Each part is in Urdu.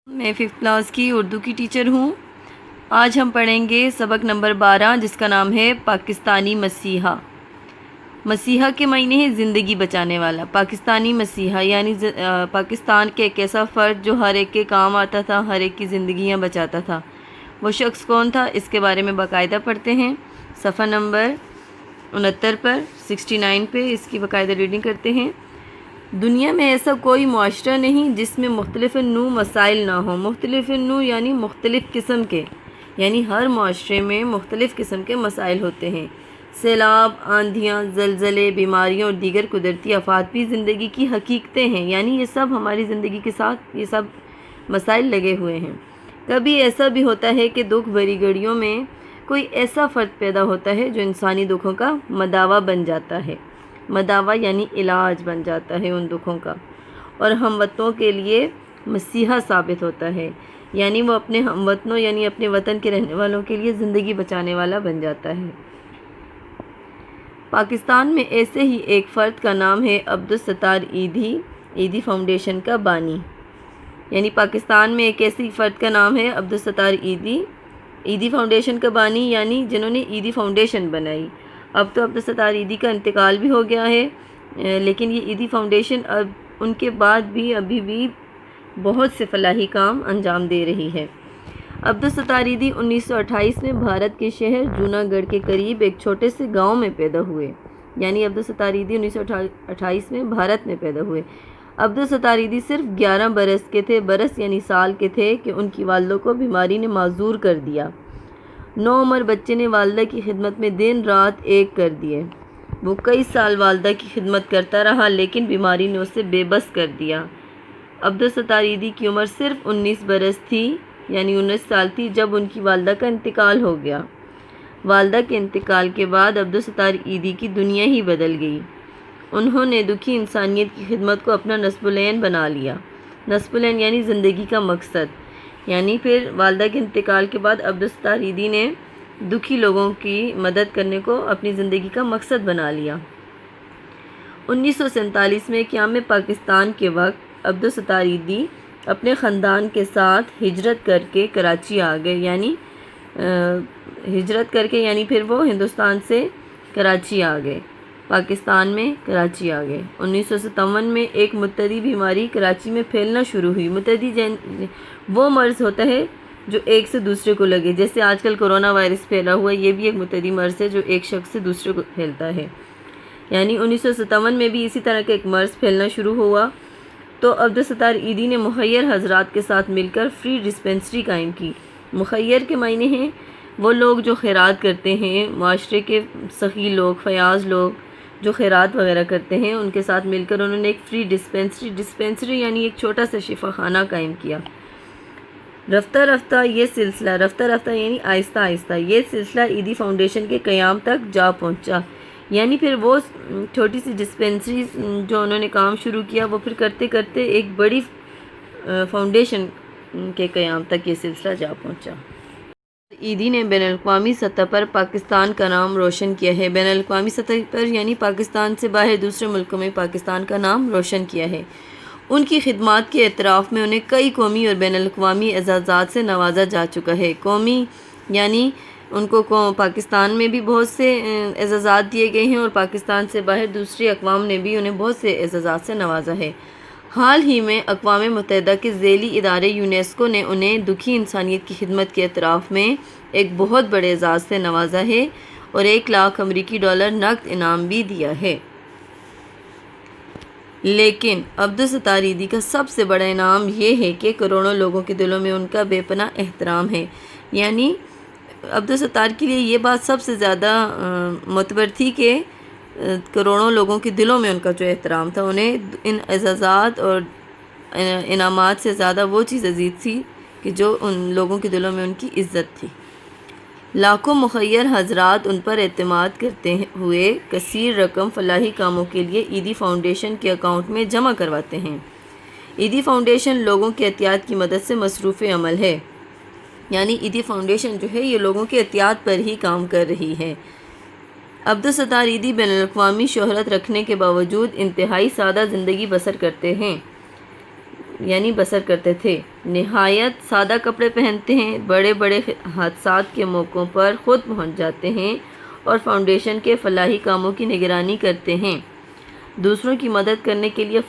میں 5th کلاس کی اردو کی ٹیچر ہوں۔ آج ہم پڑھیں گے سبق نمبر 12 جس کا نام ہے پاکستانی مسیحا۔ مسیحا کے معنی ہے زندگی بچانے والا۔ پاکستانی مسیحا یعنی پاکستان کے ایک ایسا فرد جو ہر ایک کے کام آتا تھا، ہر ایک کی زندگیاں بچاتا تھا۔ وہ شخص کون تھا؟ اس کے بارے میں باقاعدہ پڑھتے ہیں۔ صفحہ نمبر 69 پر 69 پہ اس کی باقاعدہ ریڈنگ کرتے ہیں۔ دنیا میں ایسا کوئی معاشرہ نہیں جس میں مختلف نوع مسائل نہ ہوں۔ مختلف نوع یعنی مختلف قسم کے، یعنی ہر معاشرے میں مختلف قسم کے مسائل ہوتے ہیں۔ سیلاب، آندھیاں، زلزلے، بیماریاں اور دیگر قدرتی آفات بھی زندگی کی حقیقتیں ہیں، یعنی یہ سب ہماری زندگی کے ساتھ یہ سب مسائل لگے ہوئے ہیں۔ کبھی ایسا بھی ہوتا ہے کہ دکھ بھری گھڑیوں میں کوئی ایسا فرد پیدا ہوتا ہے جو انسانی دکھوں کا مداوا بن جاتا ہے۔ مداوا یعنی علاج بن جاتا ہے ان دکھوں کا، اور ہم وطنوں کے لیے مسیحا ثابت ہوتا ہے، یعنی وہ اپنے ہم وطنوں یعنی اپنے وطن کے رہنے والوں کے لیے زندگی بچانے والا بن جاتا ہے۔ پاکستان میں ایسے ہی ایک فرد کا نام ہے عبدالستار ایدھی، ایدھی فاؤنڈیشن کا بانی۔ یعنی پاکستان میں ایک ایسی فرد کا نام ہے عبدالستار ایدھی، ایدھی فاؤنڈیشن کا بانی، یعنی جنہوں نے ایدھی فاؤنڈیشن بنائی۔ اب تو عبدالستار ایدھی کا انتقال بھی ہو گیا ہے، لیکن یہ ایدھی فاؤنڈیشن اب ان کے بعد بھی ابھی بھی بہت سے فلاحی کام انجام دے رہی ہے۔ عبدالستار ایدھی 1928 میں بھارت کے شہر جونا گڑھ کے قریب ایک چھوٹے سے گاؤں میں پیدا ہوئے۔ یعنی عبدالستار ایدھی 1928 میں بھارت میں پیدا ہوئے۔ عبدالستار ایدھی صرف 11 برس کے تھے، برس یعنی سال کے تھے کہ ان کی والدہ کو بیماری نے معذور کر دیا۔ نوعمر بچے نے والدہ کی خدمت میں دن رات ایک کر دیے۔ وہ کئی سال والدہ کی خدمت کرتا رہا، لیکن بیماری نے اسے بے بس کر دیا۔ عبدالستار ایدھی کی عمر صرف 19 برس تھی، یعنی 19 سال تھی جب ان کی والدہ کا انتقال ہو گیا۔ والدہ کے انتقال کے بعد عبدالستار ایدھی کی دنیا ہی بدل گئی۔ انہوں نے دکھی انسانیت کی خدمت کو اپنا نصب العین بنا لیا۔ نصب العین یعنی زندگی کا مقصد، یعنی پھر والدہ کے انتقال کے بعد عبدالستار ایدھی نے دکھی لوگوں کی مدد کرنے کو اپنی زندگی کا مقصد بنا لیا۔ 1947 میں قیام پاکستان کے وقت عبدالستار ایدھی اپنے خاندان کے ساتھ ہجرت کر کے کراچی آ گئے، یعنی پھر وہ ہندوستان سے کراچی آ گئے، پاکستان میں کراچی آ گئے۔ 1957 میں ایک متعدی بیماری کراچی میں پھیلنا شروع ہوئی۔ متعدی وہ مرض ہوتا ہے جو ایک سے دوسرے کو لگے، جیسے آج کل کرونا وائرس پھیلا ہوا ہے، یہ بھی ایک متعدی مرض ہے جو ایک شخص سے دوسرے کو پھیلتا ہے۔ یعنی 1957 میں بھی اسی طرح کا ایک مرض پھیلنا شروع ہوا، تو عبدالستار ایدھی نے مخیر حضرات کے ساتھ مل کر فری ڈسپینسری قائم کی۔ مخیر کے معنی ہیں وہ لوگ جو خیرات کرتے ہیں، معاشرے کے سخی لوگ، فیاض لوگ جو خیرات وغیرہ کرتے ہیں، ان کے ساتھ مل کر انہوں نے ایک فری ڈسپینسری یعنی ایک چھوٹا سا شفا خانہ قائم کیا۔ رفتہ رفتہ یعنی آہستہ آہستہ یہ سلسلہ ایدھی فاؤنڈیشن کے قیام تک جا پہنچا۔ یعنی پھر وہ چھوٹی سی ڈسپینسری جو انہوں نے کام شروع کیا، وہ پھر کرتے کرتے ایک بڑی فاؤنڈیشن کے قیام تک یہ سلسلہ جا پہنچا۔ ایدھی نے بین الاقوامی سطح پر پاکستان کا نام روشن کیا ہے۔ بین الاقوامی سطح پر یعنی پاکستان سے باہر دوسرے ملکوں میں پاکستان کا نام روشن کیا ہے۔ ان کی خدمات کے اعتراف میں انہیں کئی قومی اور بین الاقوامی اعزازات سے نوازا جا چکا ہے۔ قومی یعنی ان کو پاکستان میں بھی بہت سے اعزازات دیے گئے ہیں، اور پاکستان سے باہر دوسری اقوام نے بھی انہیں بہت سے اعزازات سے نوازا ہے۔ حال ہی میں اقوام متحدہ کے ذیلی ادارے یونیسکو نے انہیں دکھی انسانیت کی خدمت کے اعتراف میں ایک بہت بڑے اعزاز سے نوازا ہے اور 1 لاکھ امریکی ڈالر نقد انعام بھی دیا ہے۔ لیکن عبدالستار ایدھی کا سب سے بڑا انعام یہ ہے کہ کروڑوں لوگوں کے دلوں میں ان کا بے پناہ احترام ہے۔ یعنی عبدالستار کے لیے یہ بات سب سے زیادہ معتبر تھی کہ کروڑوں لوگوں کے دلوں میں ان کا جو احترام تھا، انہیں ان اعزازات اور انعامات سے زیادہ وہ چیز عزیز تھی کہ جو ان لوگوں کے دلوں میں ان کی عزت تھی۔ لاکھوں مخیر حضرات ان پر اعتماد کرتے ہوئے کثیر رقم فلاحی کاموں کے لیے ایدھی فاؤنڈیشن کے اکاؤنٹ میں جمع کرواتے ہیں۔ ایدھی فاؤنڈیشن لوگوں کے احتیاط کی مدد سے مصروف عمل ہے۔ یعنی ایدھی فاؤنڈیشن جو ہے یہ لوگوں کے احتیاط پر ہی کام کر رہی ہے۔ عبدالستار ایدھی بین الاقوامی شہرت رکھنے کے باوجود انتہائی سادہ زندگی بسر کرتے ہیں۔ یعنی بسر کرتے تھے۔ نہایت سادہ کپڑے پہنتے ہیں، بڑے بڑے حادثات کے موقعوں پر خود پہنچ جاتے ہیں اور فاؤنڈیشن کے فلاحی کاموں کی نگرانی کرتے ہیں۔ دوسروں کی مدد کرنے کے لیے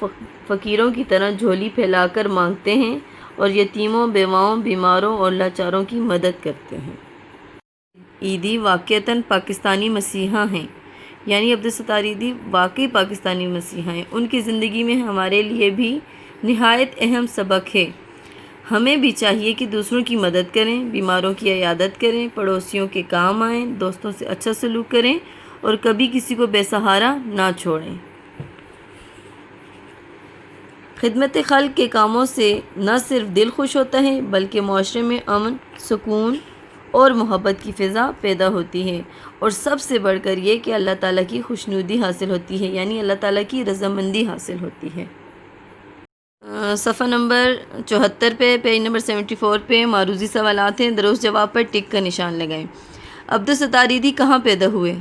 فقیروں کی طرح جھولی پھیلا کر مانگتے ہیں اور یتیموں، بیواؤں، بیماروں اور لاچاروں کی مدد کرتے ہیں۔ عیدی واقعتاً پاکستانی مسیحا ہیں، یعنی عبدالستار عیدی واقعی پاکستانی مسیحا ہیں۔ ان کی زندگی میں ہمارے لیے بھی نہایت اہم سبق ہے۔ ہمیں بھی چاہیے کہ دوسروں کی مدد کریں، بیماروں کی عیادت کریں، پڑوسیوں کے کام آئیں، دوستوں سے اچھا سلوک کریں اور کبھی کسی کو بے سہارا نہ چھوڑیں۔ خدمت خلق کے کاموں سے نہ صرف دل خوش ہوتا ہے بلکہ معاشرے میں امن، سکون اور محبت کی فضا پیدا ہوتی ہے، اور سب سے بڑھ کر یہ کہ اللہ تعالیٰ کی خوشنودی حاصل ہوتی ہے، یعنی اللہ تعالیٰ کی رضامندی حاصل ہوتی ہے۔ صفحہ نمبر 74 پہ، پیج نمبر 74 پہ معروضی سوالات ہیں، درست جواب پر ٹک کا نشان لگائیں۔ عبدالستار عیدی کہاں پیدا ہوئے؟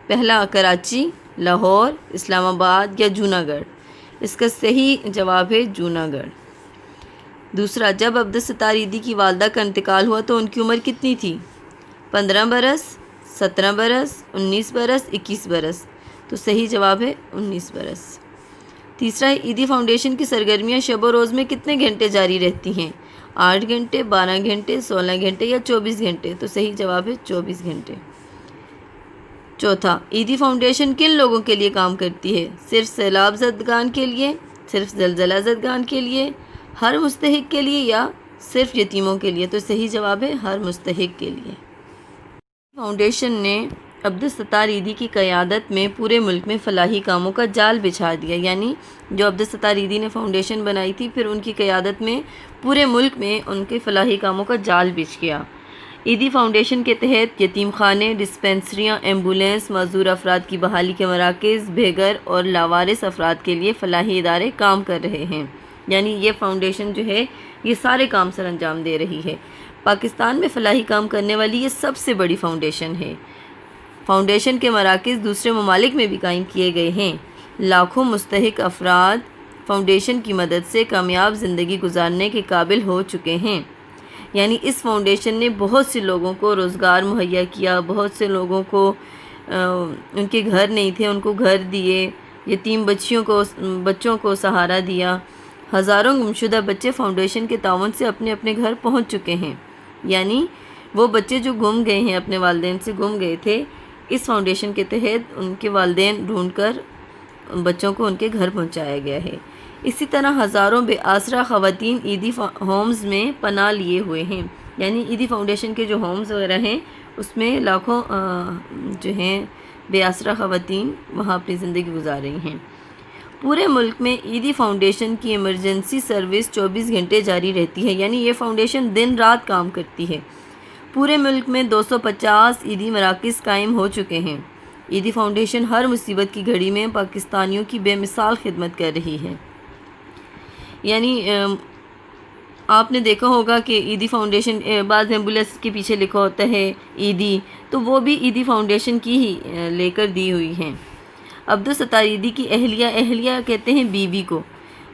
پہلا، کراچی، لاہور، اسلام آباد یا جوناگڑھ؟ اس کا صحیح جواب ہے جوناگڑھ۔ دوسرا، جب عبدالستار عیدی کی والدہ کا انتقال ہوا تو ان کی عمر کتنی تھی؟ 15 برس، 17 برس، 19 برس، 21 برس؟ تو صحیح جواب ہے 19 برس۔ تیسرا، عیدی فاؤنڈیشن کی سرگرمیاں شب و روز میں کتنے گھنٹے جاری رہتی ہیں؟ 8 گھنٹے، 12 گھنٹے، 16 گھنٹے یا 24 گھنٹے؟ تو صحیح جواب ہے 24 گھنٹے۔ چوتھا، عیدی فاؤنڈیشن کن لوگوں کے لیے کام کرتی ہے؟ صرف سیلاب زدگان کے لیے، صرف زلزلہ زدگان کے لیے، ہر مستحق کے لیے یا صرف یتیموں کے لیے؟ تو صحیح جواب ہے ہر مستحق کے لیے۔ فاؤنڈیشن نے عبدالستار عیدی کی قیادت میں پورے ملک میں فلاحی کاموں کا جال بچھا دیا، یعنی جو عبدالستار عیدی نے فاؤنڈیشن بنائی تھی، پھر ان کی قیادت میں پورے ملک میں ان کے فلاحی کاموں کا جال بچھ گیا۔ عیدی فاؤنڈیشن کے تحت یتیم خانے، ڈسپنسریاں، ایمبولینس، معذور افراد کی بحالی کے مراکز، بے گھر اور لاوارث افراد کے لیے فلاحی ادارے کام کر رہے ہیں، یعنی یہ فاؤنڈیشن جو ہے یہ سارے کام سر انجام دے رہی ہے۔ پاکستان میں فلاحی کام کرنے والی یہ سب سے بڑی فاؤنڈیشن ہے۔ فاؤنڈیشن کے مراکز دوسرے ممالک میں بھی قائم کیے گئے ہیں۔ لاکھوں مستحق افراد فاؤنڈیشن کی مدد سے کامیاب زندگی گزارنے کے قابل ہو چکے ہیں، یعنی اس فاؤنڈیشن نے بہت سے لوگوں کو روزگار مہیا کیا، بہت سے لوگوں کو ان کے گھر نہیں تھے ان کو گھر دیے، یتیم بچوں کو سہارا دیا۔ ہزاروں گمشدہ بچے فاؤنڈیشن کے تعاون سے اپنے اپنے گھر پہنچ چکے ہیں، یعنی وہ بچے جو گم گئے ہیں، اپنے والدین سے گم گئے تھے، اس فاؤنڈیشن کے تحت ان کے والدین ڈھونڈ کر بچوں کو ان کے گھر پہنچایا گیا ہے۔ اسی طرح ہزاروں بے آسرا خواتین عیدی ہومز میں پناہ لیے ہوئے ہیں، یعنی عیدی فاؤنڈیشن کے جو ہومز وغیرہ ہیں اس میں لاکھوں جو ہیں بے آسرا خواتین وہاں اپنی زندگی گزار رہی ہیں۔ پورے ملک میں عیدی فاؤنڈیشن کی ایمرجنسی سروس 24 گھنٹے جاری رہتی ہے، یعنی یہ فاؤنڈیشن دن رات کام کرتی ہے۔ پورے ملک میں 250 عیدی مراکز قائم ہو چکے ہیں۔ عیدی فاؤنڈیشن ہر مصیبت کی گھڑی میں پاکستانیوں کی بے مثال خدمت کر رہی ہے۔ یعنی آپ نے دیکھا ہوگا کہ عیدی فاؤنڈیشن بعض ایمبولینس کے پیچھے لکھا ہوتا ہے عیدی، تو وہ بھی عیدی فاؤنڈیشن کی ہی لے کر دی ہوئی ہیں۔ عبدالستار عیدی کی اہلیہ کہتے ہیں بیوی کو،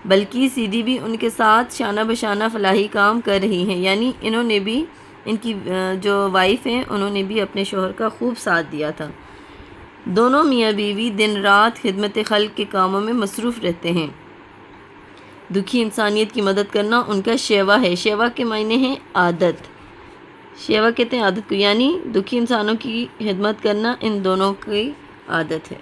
بلکیس عیدی بھی ان کے ساتھ شانہ بشانہ فلاحی کام کر رہی ہیں، یعنی انہوں نے بھی، ان کی جو وائف ہیں انہوں نے بھی اپنے شوہر کا خوب ساتھ دیا تھا۔ دونوں میاں بیوی دن رات خدمت خلق کے کاموں میں مصروف رہتے ہیں۔ دکھی انسانیت کی مدد کرنا ان کا شیوا ہے۔ شیوا کے معنی ہیں عادت، شیوا کہتے ہیں عادت کو، یعنی دکھی انسانوں کی خدمت کرنا ان دونوں کی عادت ہے۔